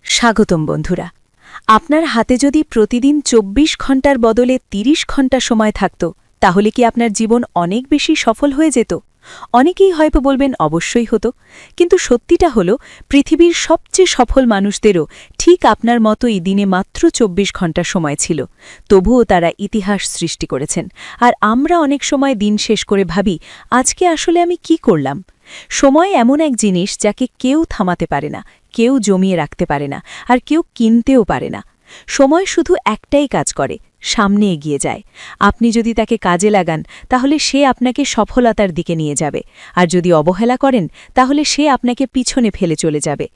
স্বাগতম বন্ধুরা। আপনার হাতে যদি প্রতিদিন ২৪ ঘন্টার বদলে ৩০ ঘন্টা সময় থাকত, তাহলে কি আপনার জীবন অনেক বেশি সফল হয়ে যেত? অনেকেই হয়তো বলবেন অবশ্যই হতো, কিন্তু সত্যিটা হলো পৃথিবীর সবচেয়ে সফল মানুষদেরও ঠিক আপনার মতোই দিনে মাত্র ২৪ ঘন্টা সময় ছিল। তবুও তারা ইতিহাস সৃষ্টি করেছেন। আর আমরা অনেক সময় দিন শেষ করে ভাবি, আজকে আসলে আমি কি করলাম? সময় এমন এক জিনিস যাকে কেউ থামাতে পারে না, কেউ জমিয়ে রাখতে পারে না, আর কেউ কিনতেও পারে না। সময় শুধু একটাই কাজ করে, সামনে এগিয়ে যায়। আপনি যদি তাকে কাজে লাগান, তাহলে সে আপনাকে সফলতার দিকে নিয়ে যাবে, আর যদি অবহেলা করেন, তাহলে সে আপনাকে পিছনে ফেলে চলে যাবে।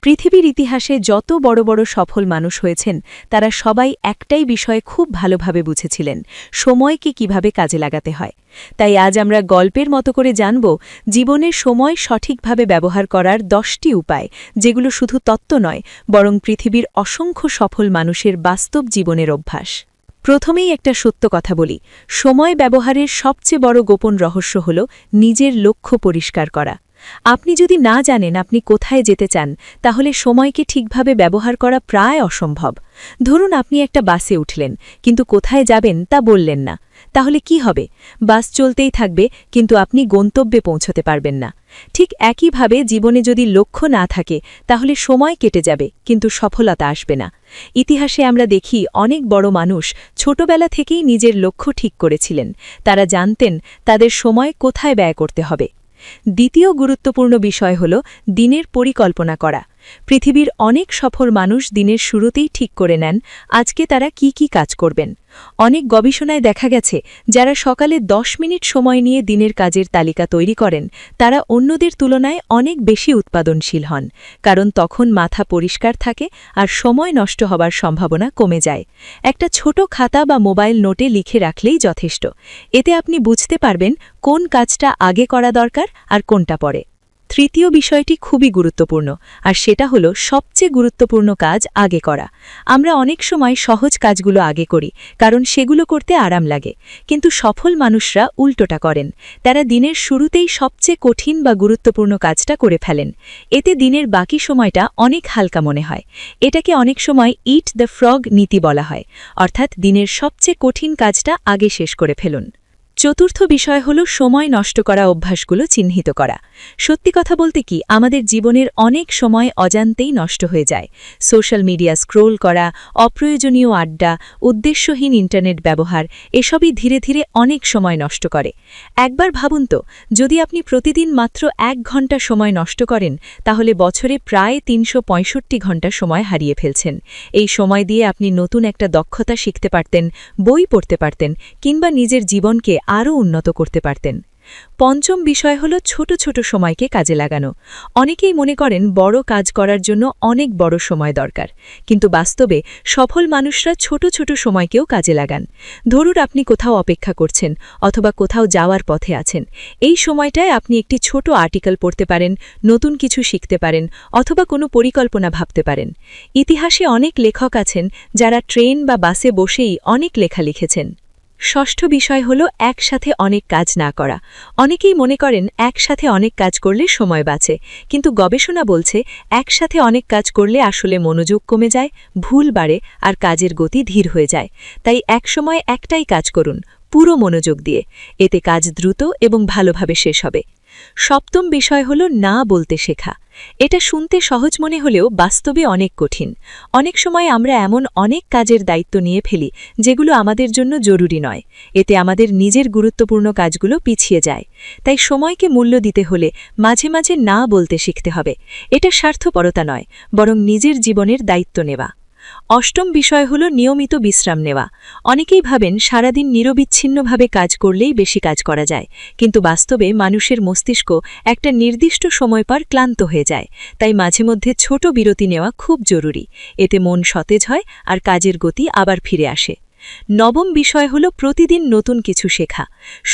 পৃথিবীর ইতিহাসে যত বড় বড় সফল মানুষ হয়েছেন, তারা সবাই একটাই বিষয়ে খুব ভালোভাবে বুঝেছিলেন, সময়কে কিভাবে কাজে লাগাতে হয়। তাই আজ আমরা গল্পের মতো করে জানব জীবনের সময় সঠিকভাবে ব্যবহার করার 10টি উপায়, যেগুলো শুধু তত্ত্ব নয়, বরং পৃথিবীর অসংখ্য সফল মানুষের বাস্তব জীবনের অভ্যাস। প্রথমেই একটা সত্য কথা বলি, সময় ব্যবহারের সবচেয়ে বড় গোপন রহস্য হল নিজের লক্ষ্য পরিষ্কার করা। আপনি যদি না জানেন আপনি কোথায় যেতে চান, তাহলে সময়কে ঠিকভাবে ব্যবহার করা প্রায় অসম্ভব। ধরুন আপনি একটা বাসে উঠলেন, কিন্তু কোথায় যাবেন তা বললেন না। তাহলে কি হবে? বাস চলতেই থাকবে, কিন্তু আপনি গন্তব্যে পৌঁছতে পারবেন না। ঠিক একইভাবে জীবনে যদি লক্ষ্য না থাকে, তাহলে সময় কেটে যাবে, কিন্তু সফলতা আসবে না। ইতিহাসে আমরা দেখি অনেক বড় মানুষ ছোটবেলা থেকেই নিজের লক্ষ্য ঠিক করেছিলেন। তারা জানতেন তাদের সময় কোথায় ব্যয় করতে হবে। দ্বিতীয় গুরুত্বপূর্ণ বিষয় হল দিনের পরিকল্পনা করা। পৃথিবীর অনেক সফল মানুষ দিনের শুরুতেই ঠিক করে নেন আজকে তারা কি কি কাজ করবেন। অনেক গবেষণায় দেখা গেছে যারা সকালে 10 মিনিট সময় নিয়ে দিনের কাজের তালিকা তৈরি করেন, তারা অন্যদের তুলনায় অনেক বেশি উৎপাদনশীল হন, কারণ তখন মাথা পরিষ্কার থাকে আর সময় নষ্ট হবার সম্ভাবনা কমে যায়। একটা ছোট খাতা বা মোবাইল নোটে লিখে রাখলেই যথেষ্ট। এতে আপনি বুঝতে পারবেন কোন কাজটা আগে করা দরকার আর কোনটা পরে। তৃতীয় বিষয়টি খুবই গুরুত্বপূর্ণ, আর সেটা হলো সবচেয়ে গুরুত্বপূর্ণ কাজ আগে করা। আমরা অনেক সময় সহজ কাজগুলো আগে করি, কারণ সেগুলো করতে আরাম লাগে, কিন্তু সফল মানুষরা উল্টোটা করেন। তারা দিনের শুরুতেই সবচেয়ে কঠিন বা গুরুত্বপূর্ণ কাজটা করে ফেলেন। এতে দিনের বাকি সময়টা অনেক হালকা মনে হয়। এটাকে অনেক সময় ইট দ্য ফ্রগ নীতি বলা হয়, অর্থাৎ দিনের সবচেয়ে কঠিন কাজটা আগে শেষ করে ফেলুন। চতুর্থ বিষয় হল সময় নষ্ট করা অভ্যাসগুলো চিহ্নিত করা। সত্যি কথা বলতে কি, আমাদের জীবনের অনেক সময় অজান্তেই নষ্ট হয়ে যায়। সোশ্যাল মিডিয়া স্ক্রোল করা, অপ্রয়োজনীয় আড্ডা, উদ্দেশ্যহীন ইন্টারনেট ব্যবহার, এসবই ধীরে ধীরে অনেক সময় নষ্ট করে। একবার ভাবুন তো, যদি আপনি প্রতিদিন মাত্র 1 ঘন্টা সময় নষ্ট করেন, তাহলে বছরে প্রায় 365 ঘন্টা সময় হারিয়ে ফেলছেন। এই সময় দিয়ে আপনি নতুন একটা দক্ষতা শিখতে পারতেন, বই পড়তে পারতেন, কিংবা নিজের জীবনকে আরও উন্নত করতে পারতেন। পঞ্চম বিষয় হল ছোট ছোট সময়কে কাজে লাগানো। অনেকেই মনে করেন বড় কাজ করার জন্য অনেক বড় সময় দরকার, কিন্তু বাস্তবে সফল মানুষরা ছোট ছোট সময়কেও কাজে লাগান। ধরুন আপনি কোথাও অপেক্ষা করছেন, অথবা কোথাও যাওয়ার পথে আছেন। এই সময়টায় আপনি একটি ছোট আর্টিকেল পড়তে পারেন, নতুন কিছু শিখতে পারেন, অথবা কোনো পরিকল্পনা ভাবতে পারেন। ইতিহাসে অনেক লেখক আছেন যারা ট্রেন বা বাসে বসেই অনেক লেখা লিখেছেন। ষষ্ঠ বিষয় হল একসাথে অনেক কাজ না করা। অনেকেই মনে করেন একসাথে অনেক কাজ করলে সময় বাঁচে, কিন্তু গবেষণা বলছে একসাথে অনেক কাজ করলে আসলে মনোযোগ কমে যায়, ভুল বাড়ে, আর কাজের গতি ধীর হয়ে যায়। তাই একসময় একটাই কাজ করুন, পুরো মনোযোগ দিয়ে। এতে কাজ দ্রুত এবং ভালোভাবে শেষ হবে। সপ্তম বিষয় হল না বলতে শেখা। এটা শুনতে সহজ মনে হলেও বাস্তবে অনেক কঠিন। অনেক সময় আমরা এমন অনেক কাজের দায়িত্ব নিয়ে ফেলি যেগুলো আমাদের জন্য জরুরি নয়। এতে আমাদের নিজের গুরুত্বপূর্ণ কাজগুলো পিছিয়ে যায়। তাই সময়কে মূল্য দিতে হলে মাঝে মাঝে না বলতে শিখতে হবে। এটা স্বার্থপরতা নয়, বরং নিজের জীবনের দায়িত্ব নেওয়া। অষ্টম বিষয় হল নিয়মিত বিশ্রাম নেওয়া। অনেকেই ভাবেন সারাদিন নিরবিচ্ছিন্নভাবে কাজ করলেই বেশি কাজ করা যায়, কিন্তু বাস্তবে মানুষের মস্তিষ্ক একটা নির্দিষ্ট সময় পর ক্লান্ত হয়ে যায়। তাই মাঝে মধ্যে ছোট বিরতি নেওয়া খুব জরুরি। এতে মন সতেজ হয় আর কাজের গতি আবার ফিরে আসে। নবম বিষয় হল প্রতিদিন নতুন কিছু শেখা।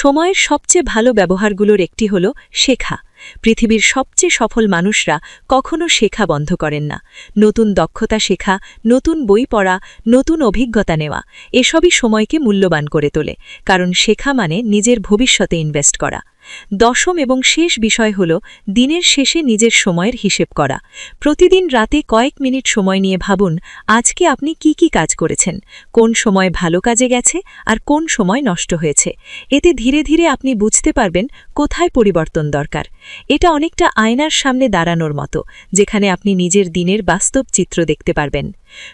সময়ের সবচেয়ে ভালো ব্যবহারগুলোর একটি হল শেখা। পৃথিবীর সবচেয়ে সফল মানুষরা কখনো শেখা বন্ধ করেন না। নতুন দক্ষতা শেখা, নতুন বই পড়া, নতুন অভিজ্ঞতা নেওয়া, এসবই সময়কে মূল্যবান করে তোলে, কারণ শেখা মানে নিজের ভবিষ্যতে ইনভেস্ট করা। দশম এবং শেষ বিষয় হল দিনের শেষে নিজের সময়ের হিসেব করা। প্রতিদিন রাতে কয়েক মিনিট সময় নিয়ে ভাবুন আজকে আপনি কি কি কাজ করেছেন, কোন সময় ভালো কাজে গেছে আর কোন সময় নষ্ট হয়েছে। এতে ধীরে ধীরে আপনি বুঝতে পারবেন কোথায় পরিবর্তন দরকার। এটা অনেকটা আয়নার সামনে দাঁড়ানোর মতো, যেখানে আপনি নিজের দিনের বাস্তব চিত্র দেখতে পারবেন।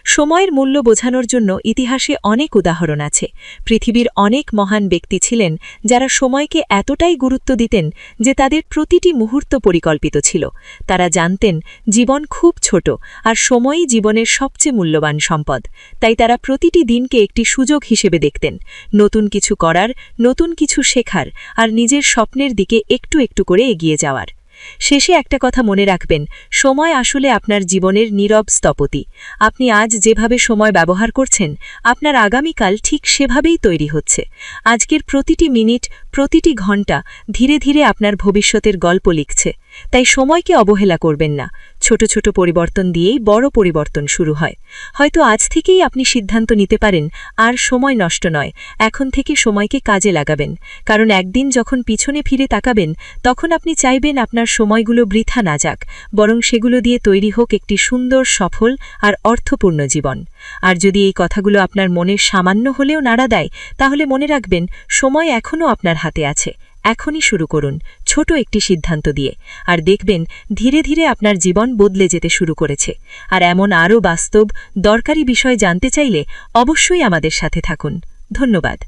সময়ের মূল্য বোঝানোর জন্য ইতিহাসে অনেক উদাহরণ আছে। পৃথিবীর অনেক মহান ব্যক্তি ছিলেন যারা সময়কে এতটাই গুরুত্ব দিতেন যে তাদের প্রতিটি মুহূর্ত পরিকল্পিত ছিল। তারা জানতেন জীবন খুব ছোট আর সময়ই জীবনের সবচেয়ে মূল্যবান সম্পদ। তাই তারা প্রতিটি দিনকে একটি সুযোগ হিসেবে দেখতেন, নতুন কিছু করার, নতুন কিছু শেখার আর নিজের স্বপ্নের দিকে একটু একটু করে এগিয়ে যাওয়ার। শেষে একটা কথা মনে রাখবেন, সময় আসলে আপনার জীবনের নীরব স্থপতি। আপনি আজ যেভাবে সময় ব্যবহার করছেন, আপনার আগামীকাল ঠিক সেভাবেই তৈরি হচ্ছে। আজকের প্রতিটি মিনিট, প্রতিটি ঘন্টা ধীরে ধীরে আপনার ভবিষ্যতের গল্প লিখছে। তাই সময়কে অবহেলা করবেন না। ছোট ছোট পরিবর্তন দিয়েই বড় পরিবর্তন শুরু হয়। হয়তো আজ থেকেই আপনি সিদ্ধান্ত নিতে পারেন আর সময় নষ্ট নয়, এখন থেকে সময়কে কাজে লাগাবেন। কারণ একদিন যখন পিছনে ফিরে তাকাবেন, তখন আপনি চাইবেন আপনার সময়গুলো বৃথা না যাক, বরং সেগুলো দিয়ে তৈরি হোক একটি সুন্দর, সফল আর অর্থপূর্ণ জীবন। আর যদি এই কথাগুলো আপনার মনে সামান্য হলেও নাড়া দেয়, তাহলে মনে রাখবেন সময় এখনও আপনার হাতে আছে। এখনই শুরু করুন ছোট একটি সিদ্ধান্ত দিয়ে, আর দেখবেন ধীরে ধীরে আপনার জীবন বদলে যেতে শুরু করেছে। আর এমন আরও বাস্তব, দরকারি বিষয় জানতে চাইলে অবশ্যই আমাদের সাথে থাকুন। ধন্যবাদ।